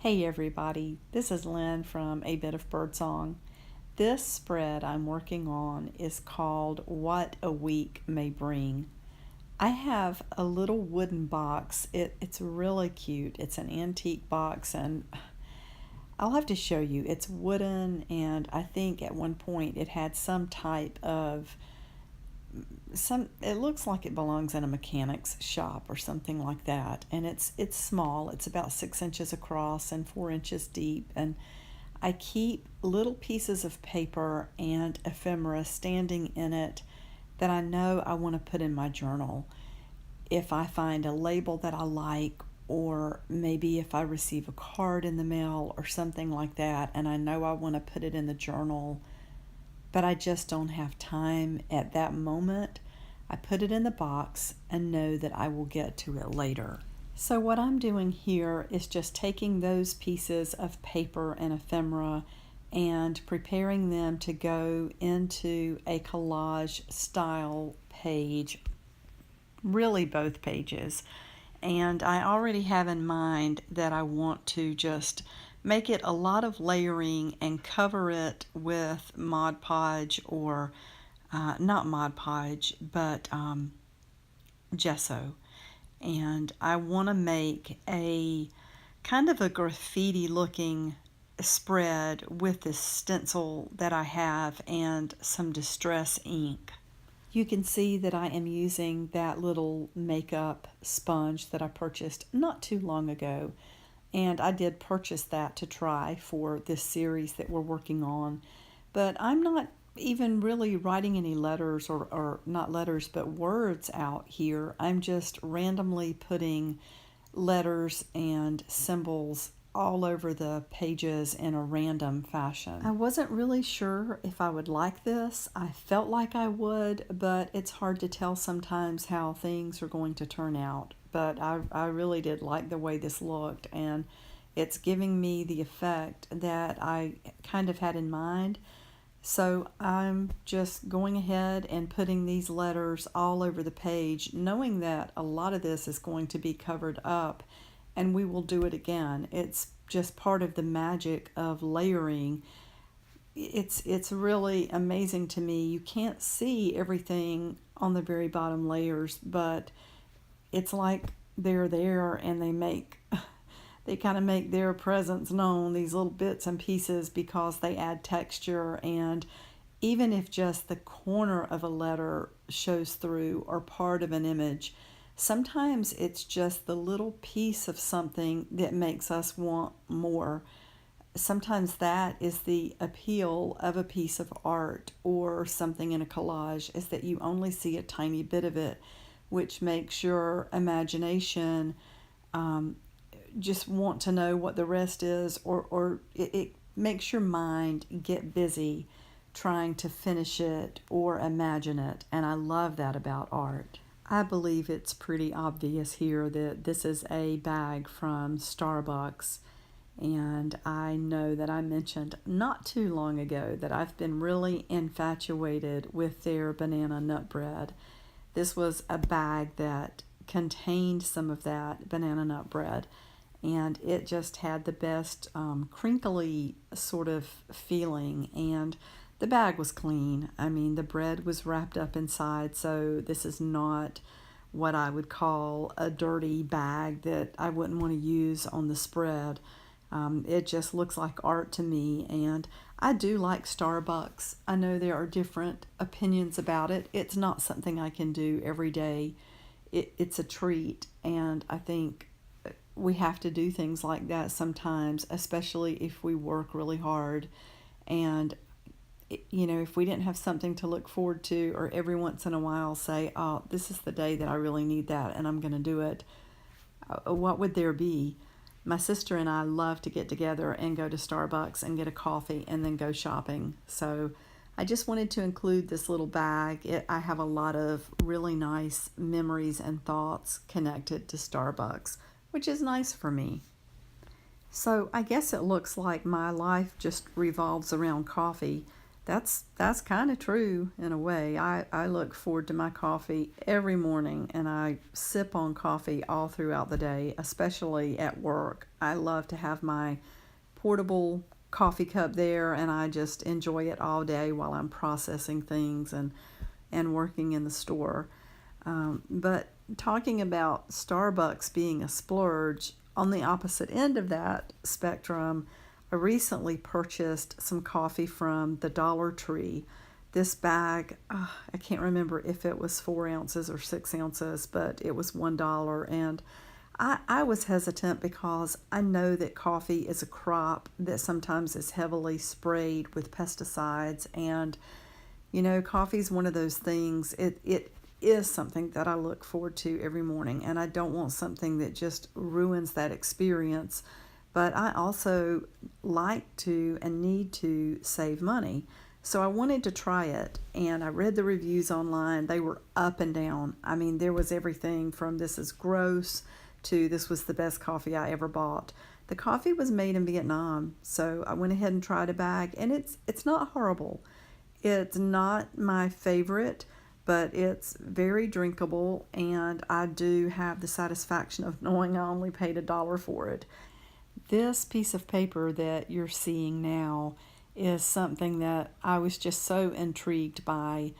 Hey everybody, this is Lynn from A Bit of Birdsong. This spread I'm working on is called What a Week May Bring. I have a little wooden box. It's really cute. It's an antique box and I'll have to show you. It's wooden and I think at one point it had some type of it looks like it belongs in a mechanic's shop or something like that, and it's small. It's about 6 inches across and 4 inches deep, and I keep little pieces of paper and ephemera standing in it that I know I want to put in my journal. If I find a label that I like, or maybe if I receive a card in the mail or something like that and I know I want to put it in the journal, but I just don't have time at that moment, I put it in the box and know that I will get to it later. So what I'm doing here is just taking those pieces of paper and ephemera and preparing them to go into a collage style page, really both pages. And I already have in mind that I want to just make it a lot of layering and cover it with Mod Podge or not Mod Podge, but gesso. And I want to make a kind of a graffiti looking spread with this stencil that I have and some distress ink. You can see that I am using that little makeup sponge that I purchased not too long ago. And I did purchase that to try for this series that we're working on. But I'm not even really writing any letters or not letters, but words out here. I'm just randomly putting letters and symbols all over the pages in a random fashion. I wasn't really sure if I would like this. I felt like I would, but it's hard to tell sometimes how things are going to turn out. But I really did like the way this looked, and it's giving me the effect that I kind of had in mind. So I'm just going ahead and putting these letters all over the page, knowing that a lot of this is going to be covered up and we will do it again. It's just part of the magic of layering. It's really amazing to me. You can't see everything on the very bottom layers, but it's like they're there and they kind of make their presence known, these little bits and pieces, because they add texture. And even if just the corner of a letter shows through or part of an image, sometimes it's just the little piece of something that makes us want more. Sometimes that is the appeal of a piece of art or something in a collage, is that you only see a tiny bit of it, which makes your imagination just want to know what the rest is, or it makes your mind get busy trying to finish it or imagine it. And I love that about art. I believe it's pretty obvious here that this is a bag from Starbucks, and I know that I mentioned not too long ago that I've been really infatuated with their banana nut bread. This was a bag that contained some of that banana nut bread, and it just had the best crinkly sort of feeling, and the bag was clean. I mean, the bread was wrapped up inside, so this is not what I would call a dirty bag that I wouldn't want to use on the spread. It just looks like art to me, and I do like Starbucks. I know there are different opinions about it. It's not something I can do every day. It's a treat, and I think we have to do things like that sometimes, especially if we work really hard. And if we didn't have something to look forward to, or every once in a while say, oh, this is the day that I really need that and I'm going to do it, what would there be? My sister and I love to get together and go to Starbucks and get a coffee and then go shopping. So I just wanted to include this little bag. I have a lot of really nice memories and thoughts connected to Starbucks, which is nice for me. So I guess it looks like my life just revolves around coffee. That's kind of true in a way. I look forward to my coffee every morning, and I sip on coffee all throughout the day, especially at work. I love to have my portable coffee cup there, and I just enjoy it all day while I'm processing things and working in the store. But talking about Starbucks being a splurge, on the opposite end of that spectrum, I recently purchased some coffee from the Dollar Tree. This bag, I can't remember if it was 4 ounces or 6 ounces, but it was $1. And I was hesitant because I know that coffee is a crop that sometimes is heavily sprayed with pesticides. And, coffee is one of those things. It is something that I look forward to every morning, and I don't want something that just ruins that experience. But I also like to and need to save money. So I wanted to try it, and I read the reviews online. They were up and down. I mean, there was everything from this is gross to this was the best coffee I ever bought. The coffee was made in Vietnam, so I went ahead and tried a bag, and it's not horrible. It's not my favorite, but it's very drinkable, and I do have the satisfaction of knowing I only paid $1 for it. This piece of paper that you're seeing now is something that I was just so intrigued by.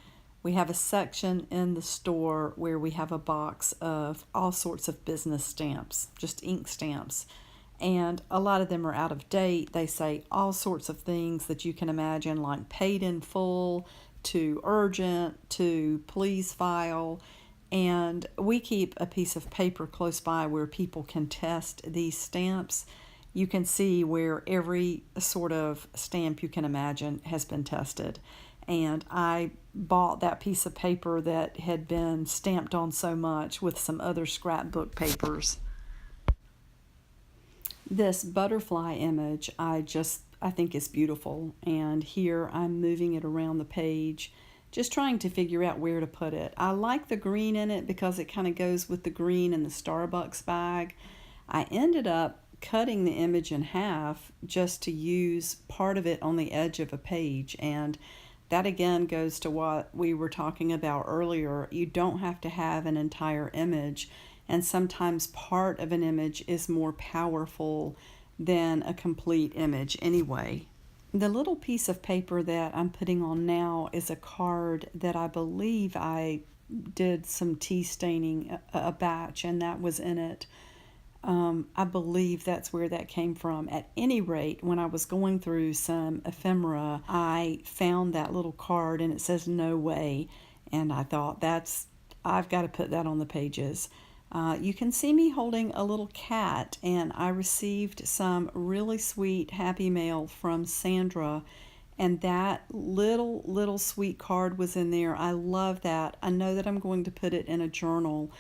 We have a section in the store where we have a box of all sorts of business stamps, just ink stamps. And a lot of them are out of date. They say all sorts of things that you can imagine, like paid in full, to urgent, to please file. And we keep a piece of paper close by where people can test these stamps. You can see where every sort of stamp you can imagine has been tested. And I bought that piece of paper that had been stamped on so much with some other scrapbook papers. This butterfly image I think is beautiful, and here I'm moving it around the page, just trying to figure out where to put it. I like the green in it because it kind of goes with the green in the Starbucks bag. I ended up cutting the image in half just to use part of it on the edge of a page, and that again goes to what we were talking about earlier. You don't have to have an entire image, and sometimes part of an image is more powerful than a complete image anyway. The little piece of paper that I'm putting on now is a card that I believe I did some tea staining, a batch, and that was in it. I believe that's where that came from. At any rate, when I was going through some ephemera, I found that little card and it says "No way," and I thought I've got to put that on the pages. You can see me holding a little cat, and I received some really sweet happy mail from Sandra, and that little sweet card was in there. I love that. I know that I'm going to put it in a journal.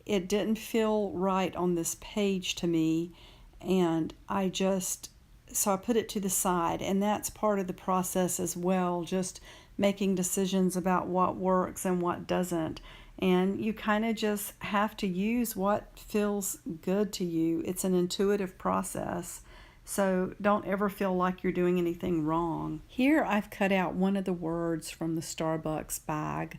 It didn't feel right on this page to me, and so I put it to the side, and that's part of the process as well, just making decisions about what works and what doesn't. And you kind of just have to use what feels good to you. It's an intuitive process, so don't ever feel like you're doing anything wrong. Here I've cut out one of the words from the Starbucks bag,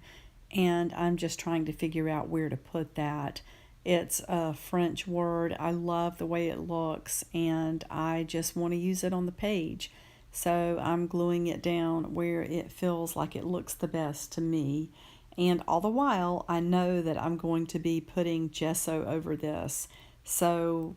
and I'm just trying to figure out where to put that. It's a French word. I love the way it looks, and I just want to use it on the page. So I'm gluing it down where it feels like it looks the best to me. And all the while, I know that I'm going to be putting gesso over this. So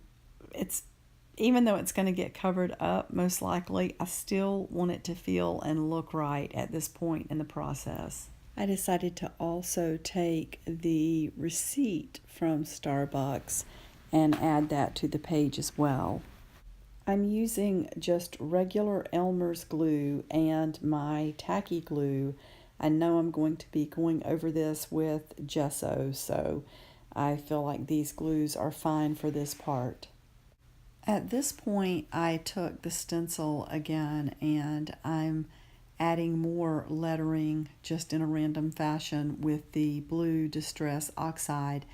even though it's going to get covered up, most likely, I still want it to feel and look right at this point in the process. I decided to also take the receipt from Starbucks and add that to the page as well. I'm using just regular Elmer's glue and my tacky glue. I know I'm going to be going over this with gesso, so I feel like these glues are fine for this part. At this point, I took the stencil again, and I'm adding more lettering just in a random fashion with the blue Distress Oxide.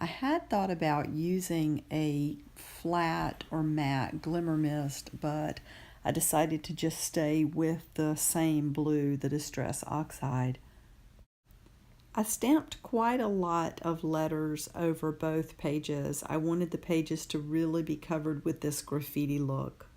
I had thought about using a flat or matte glimmer mist, but I decided to just stay with the same blue, the Distress Oxide. I stamped quite a lot of letters over both pages. I wanted the pages to really be covered with this graffiti look.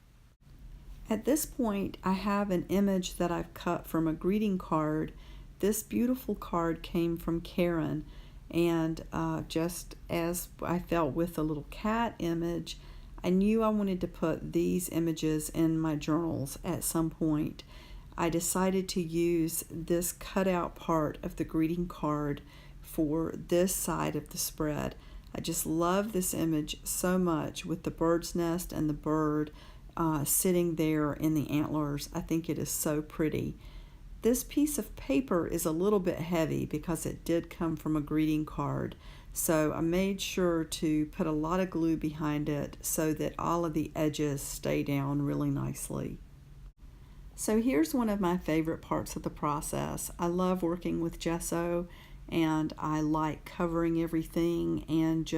At this point, I have an image that I've cut from a greeting card. This beautiful card came from Karen, and just as I felt with the little cat image, I knew I wanted to put these images in my journals at some point. I decided to use this cutout part of the greeting card for this side of the spread. I just love this image so much with the bird's nest and the bird sitting there in the antlers. I think it is so pretty. This piece of paper is a little bit heavy because it did come from a greeting card, so I made sure to put a lot of glue behind it so that all of the edges stay down really nicely. So here's one of my favorite parts of the process. I love working with gesso, and I like covering everything, and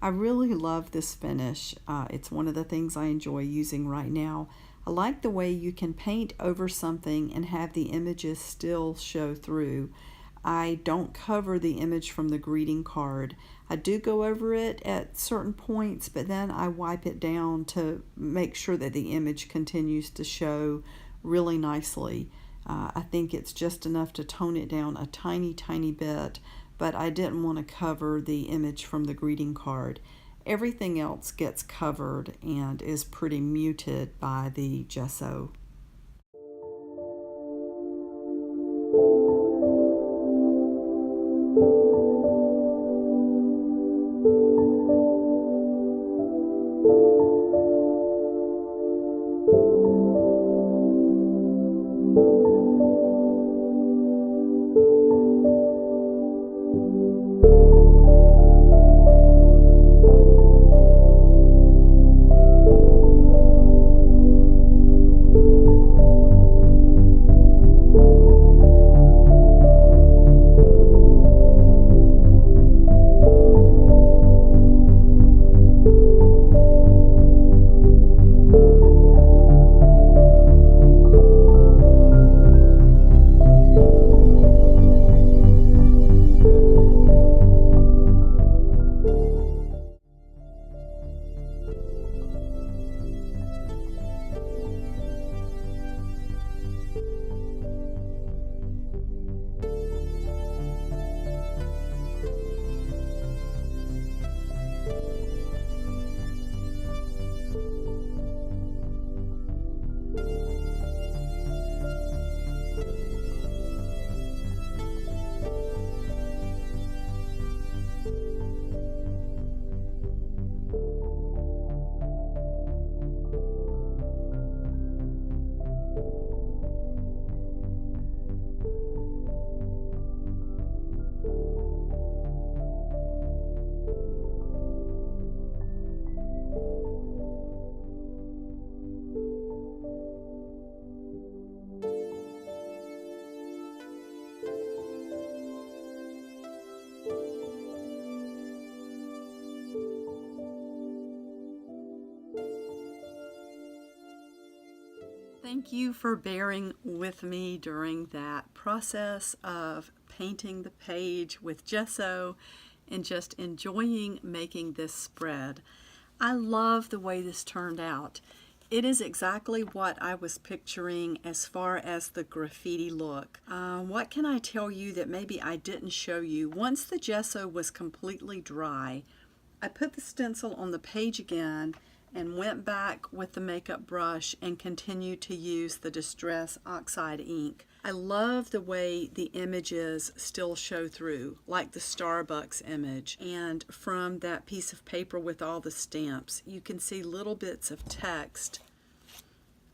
I really love this finish. It's one of the things I enjoy using right now. I like the way you can paint over something and have the images still show through. I don't cover the image from the greeting card. I do go over it at certain points, but then I wipe it down to make sure that the image continues to show really nicely. I think it's just enough to tone it down a tiny bit, but I didn't want to cover the image from the greeting card. Everything else gets covered and is pretty muted by the gesso. Thank you for bearing with me during that process of painting the page with gesso and just enjoying making this spread. I love the way this turned out. It is exactly what I was picturing as far as the graffiti look. What can I tell you that maybe I didn't show you? Once the gesso was completely dry, I put the stencil on the page again and went back with the makeup brush and continued to use the Distress Oxide ink. I love the way the images still show through, like the Starbucks image. And from that piece of paper with all the stamps, you can see little bits of text.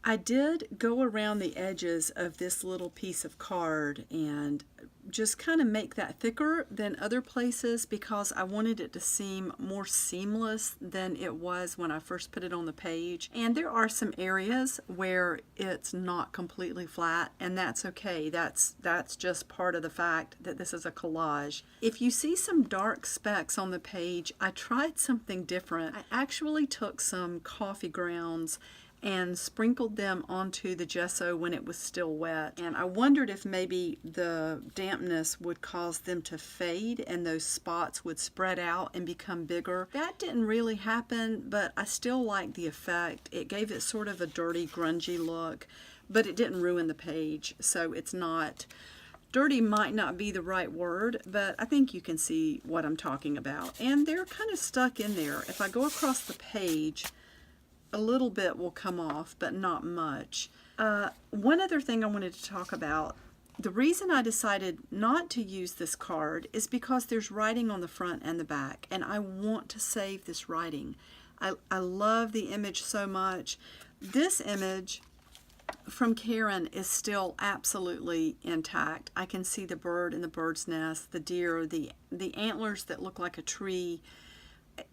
I did go around the edges of this little piece of card and just kind of make that thicker than other places because I wanted it to seem more seamless than it was when I first put it on the page. And there are some areas where it's not completely flat, and that's okay. That's just part of the fact that this is a collage. If you see some dark specks on the page, I tried something different. I actually took some coffee grounds and sprinkled them onto the gesso when it was still wet. And I wondered if maybe the dampness would cause them to fade and those spots would spread out and become bigger. That didn't really happen, but I still like the effect. It gave it sort of a dirty, grungy look, but it didn't ruin the page, so it's not... Dirty might not be the right word, but I think you can see what I'm talking about. And they're kind of stuck in there. If I go across the page, a little bit will come off, but not much. One other thing I wanted to talk about, the reason I decided not to use this card is because there's writing on the front and the back, and I want to save this writing. I love the image so much. This image from Karen is still absolutely intact. I can see the bird in the bird's nest, the deer, the antlers that look like a tree.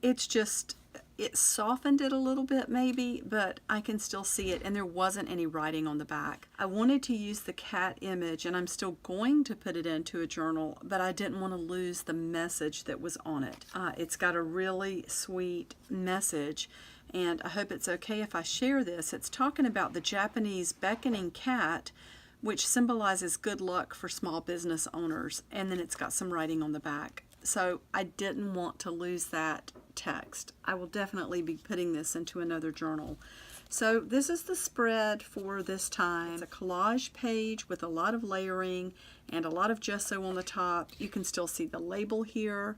It's just, it softened it a little bit maybe, but I can still see it, and there wasn't any writing on the back. I wanted to use the cat image, and I'm still going to put it into a journal, but I didn't want to lose the message that was on it. It's got a really sweet message, and I hope it's okay if I share this. It's talking about the Japanese beckoning cat, which symbolizes good luck for small business owners, and then it's got some writing on the back. So I didn't want to lose that text. I will definitely be putting this into another journal. So this is the spread for this time. It's a collage page with a lot of layering and a lot of gesso on the top. You can still see the label here.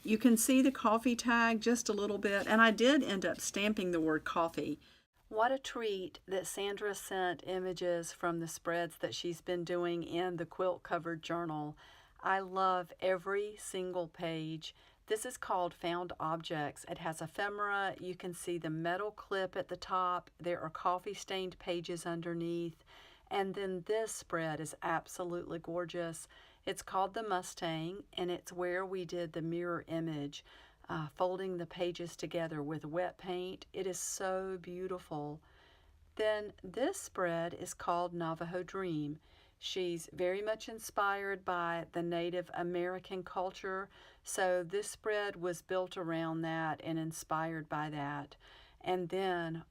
You can see the coffee tag just a little bit, and I did end up stamping the word coffee. What a treat that Sandra sent images from the spreads that she's been doing in the Quilt-Cover Journal. I love every single page. This is called Found Objects. It has ephemera. You can see the metal clip at the top. There are coffee-stained pages underneath. And then this spread is absolutely gorgeous. It's called the Mustang, and it's where we did the mirror image, folding the pages together with wet paint. It is so beautiful. Then this spread is called Navajo Dream. She's very much inspired by the Native American culture, so this spread was built around that and inspired by that. And then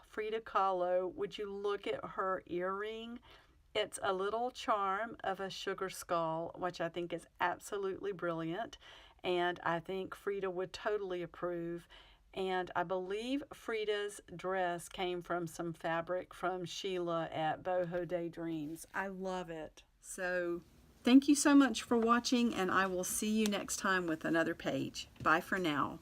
Frida Kahlo, would you look at her earring? It's a little charm of a sugar skull, which I think is absolutely brilliant, and I think Frida would totally approve. And I believe Frida's dress came from some fabric from Sheila at Boho Daydreams. I love it. So thank you so much for watching, and I will see you next time with another page. Bye for now.